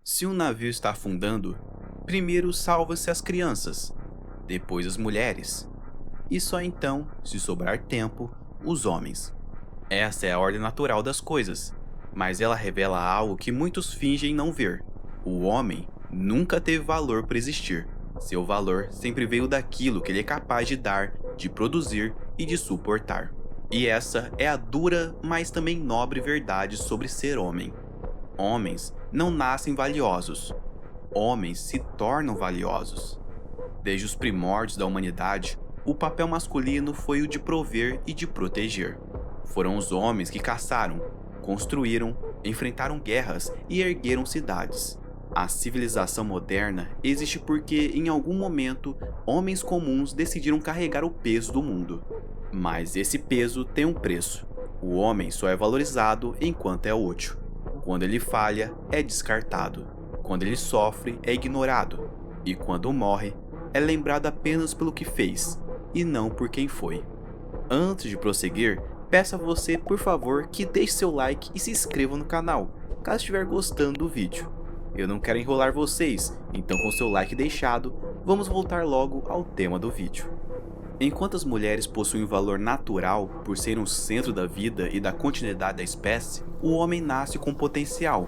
Se um navio está afundando, primeiro salva-se as crianças, depois as mulheres, e só então, se sobrar tempo, os homens. Essa é a ordem natural das coisas, mas ela revela algo que muitos fingem não ver. O homem nunca teve valor por existir. Seu valor sempre veio daquilo que ele é capaz de dar, de produzir e de suportar. E essa é a dura, mas também nobre verdade sobre ser homem. Homens não nascem valiosos. Homens se tornam valiosos. Desde os primórdios da humanidade, o papel masculino foi o de prover e de proteger. Foram os homens que caçaram, construíram, enfrentaram guerras e ergueram cidades. A civilização moderna existe porque, em algum momento, homens comuns decidiram carregar o peso do mundo. Mas esse peso tem um preço. O homem só é valorizado enquanto é útil. Quando ele falha, é descartado. Quando ele sofre, é ignorado. E quando morre, é lembrado apenas pelo que fez, e não por quem foi. Antes de prosseguir, peço a você, por favor, que deixe seu like e se inscreva no canal, caso estiver gostando do vídeo. Eu não quero enrolar vocês, então com seu like deixado, vamos voltar logo ao tema do vídeo. Enquanto as mulheres possuem um valor natural por serem o centro da vida e da continuidade da espécie, o homem nasce com potencial,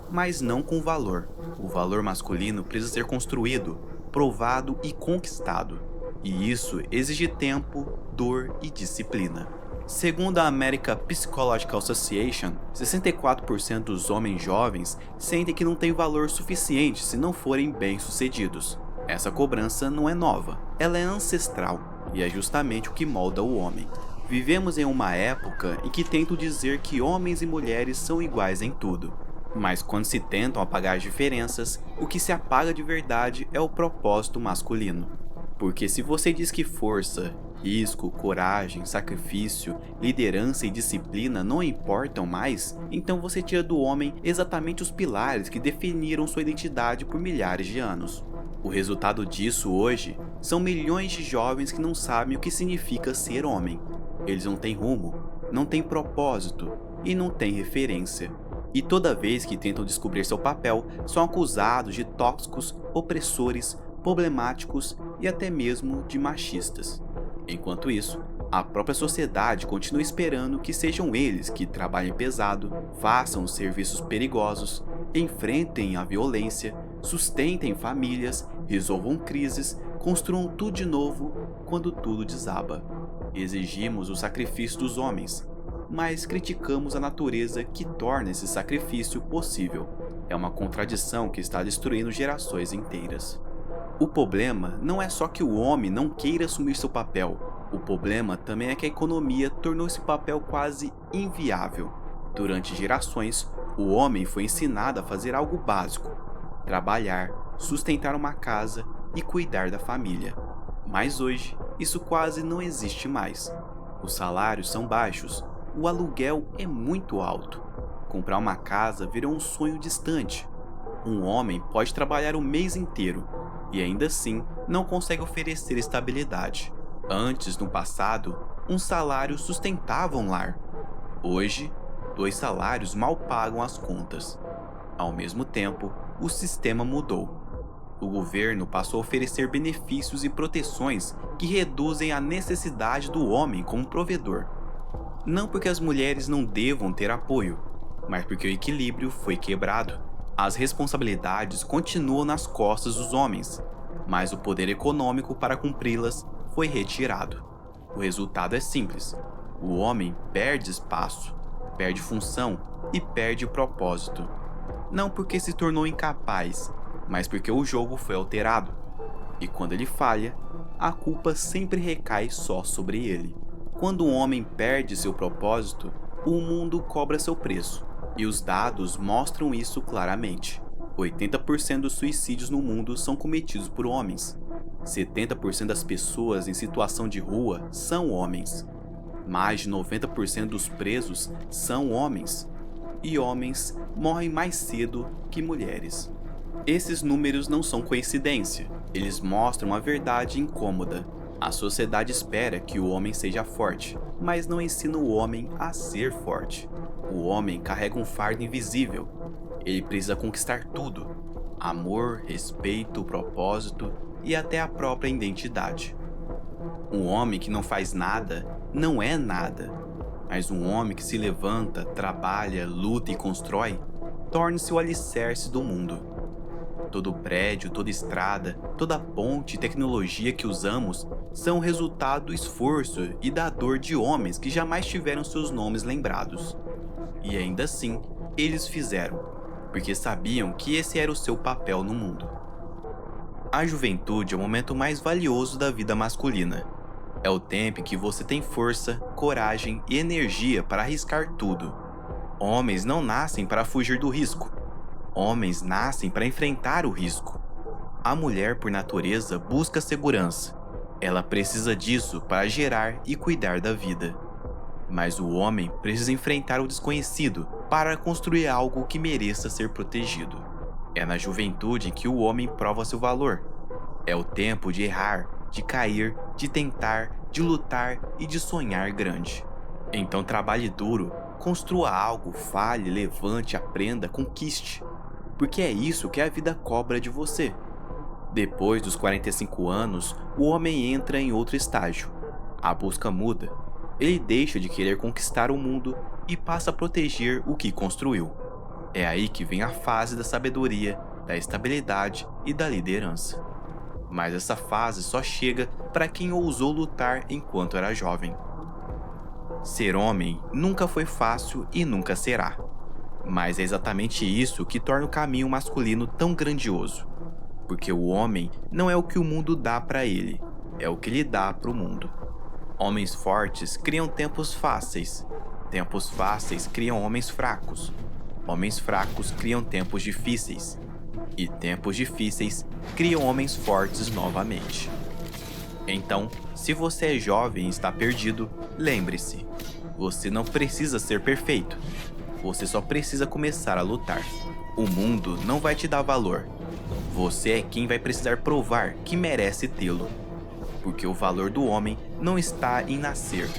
mas não com valor. O valor masculino precisa ser construído, provado e conquistado. E isso exige tempo, dor e disciplina. Segundo a American Psychological Association, 64% dos homens jovens sentem que não têm valor suficiente se não forem bem-sucedidos. Essa cobrança não é nova, ela é ancestral e é justamente o que molda o homem. Vivemos em uma época em que tentam dizer que homens e mulheres são iguais em tudo. Mas quando se tentam apagar as diferenças, o que se apaga de verdade é o propósito masculino. Porque se você diz que força, risco, coragem, sacrifício, liderança e disciplina não importam mais, então você tira do homem exatamente os pilares que definiram sua identidade por milhares de anos. O resultado disso hoje são milhões de jovens que não sabem o que significa ser homem. Eles não têm rumo, não têm propósito e não têm referência. E toda vez que tentam descobrir seu papel, são acusados de tóxicos, opressores, problemáticos e até mesmo de machistas. Enquanto isso, a própria sociedade continua esperando que sejam eles que trabalhem pesado, façam os serviços perigosos, enfrentem a violência, sustentem famílias, resolvam crises, construam tudo de novo quando tudo desaba. Exigimos o sacrifício dos homens, mas criticamos a natureza que torna esse sacrifício possível. É uma contradição que está destruindo gerações inteiras. O problema não é só que o homem não queira assumir seu papel, o problema também é que a economia tornou esse papel quase inviável. Durante gerações, o homem foi ensinado a fazer algo básico: trabalhar, sustentar uma casa e cuidar da família. Mas hoje, isso quase não existe mais. Os salários são baixos, o aluguel é muito alto. Comprar uma casa virou um sonho distante. Um homem pode trabalhar o mês inteiro e ainda assim não consegue oferecer estabilidade. Antes, no passado, um salário sustentava um lar. Hoje, 2 salários mal pagam as contas. Ao mesmo tempo, o sistema mudou. O governo passou a oferecer benefícios e proteções que reduzem a necessidade do homem como provedor. Não porque as mulheres não devam ter apoio, mas porque o equilíbrio foi quebrado. As responsabilidades continuam nas costas dos homens, mas o poder econômico para cumpri-las foi retirado. O resultado é simples: o homem perde espaço, perde função e perde propósito. Não porque se tornou incapaz, mas porque o jogo foi alterado. E quando ele falha, a culpa sempre recai só sobre ele. Quando um homem perde seu propósito, o mundo cobra seu preço. E os dados mostram isso claramente. 80% dos suicídios no mundo são cometidos por homens. 70% das pessoas em situação de rua são homens. Mais de 90% dos presos são homens. E homens morrem mais cedo que mulheres. Esses números não são coincidência. Eles mostram uma verdade incômoda. A sociedade espera que o homem seja forte, mas não ensina o homem a ser forte. O homem carrega um fardo invisível. Ele precisa conquistar tudo: amor, respeito, propósito e até a própria identidade. Um homem que não faz nada não é nada, mas um homem que se levanta, trabalha, luta e constrói torna-se o alicerce do mundo. Todo prédio, toda estrada, toda ponte e tecnologia que usamos são resultado do esforço e da dor de homens que jamais tiveram seus nomes lembrados. E ainda assim, eles fizeram, porque sabiam que esse era o seu papel no mundo. A juventude é o momento mais valioso da vida masculina. É o tempo em que você tem força, coragem e energia para arriscar tudo. Homens não nascem para fugir do risco. Homens nascem para enfrentar o risco. A mulher, por natureza, busca segurança. Ela precisa disso para gerar e cuidar da vida. Mas o homem precisa enfrentar o desconhecido para construir algo que mereça ser protegido. É na juventude que o homem prova seu valor. É o tempo de errar, de cair, de tentar, de lutar e de sonhar grande. Então trabalhe duro, construa algo, fale, levante, aprenda, conquiste. Porque é isso que a vida cobra de você. Depois dos 45 anos, o homem entra em outro estágio. A busca muda. Ele deixa de querer conquistar o mundo e passa a proteger o que construiu. É aí que vem a fase da sabedoria, da estabilidade e da liderança. Mas essa fase só chega para quem ousou lutar enquanto era jovem. Ser homem nunca foi fácil e nunca será. Mas é exatamente isso que torna o caminho masculino tão grandioso. Porque o homem não é o que o mundo dá para ele, é o que ele dá para o mundo. Homens fortes criam tempos fáceis. Tempos fáceis criam homens fracos. Homens fracos criam tempos difíceis. E tempos difíceis criam homens fortes novamente. Então, se você é jovem e está perdido, lembre-se: você não precisa ser perfeito. Você só precisa começar a lutar. O mundo não vai te dar valor. Você é quem vai precisar provar que merece tê-lo. Porque o valor do homem não está em nascer,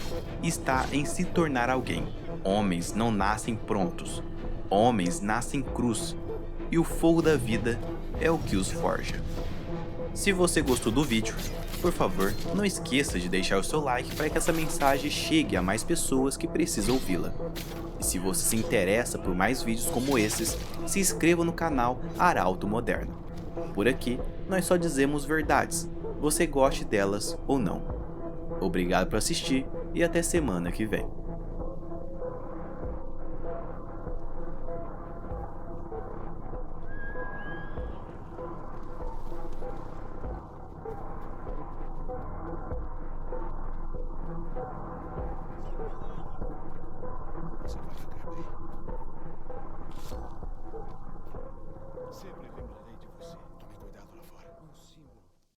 está em se tornar alguém. Homens não nascem prontos. Homens nascem crus. E o fogo da vida é o que os forja. Se você gostou do vídeo, por favor, não esqueça de deixar o seu like para que essa mensagem chegue a mais pessoas que precisam ouvi-la. E se você se interessa por mais vídeos como esses, se inscreva no canal Arauto Moderno. Por aqui, nós só dizemos verdades, você goste delas ou não. Obrigado por assistir e até semana que vem.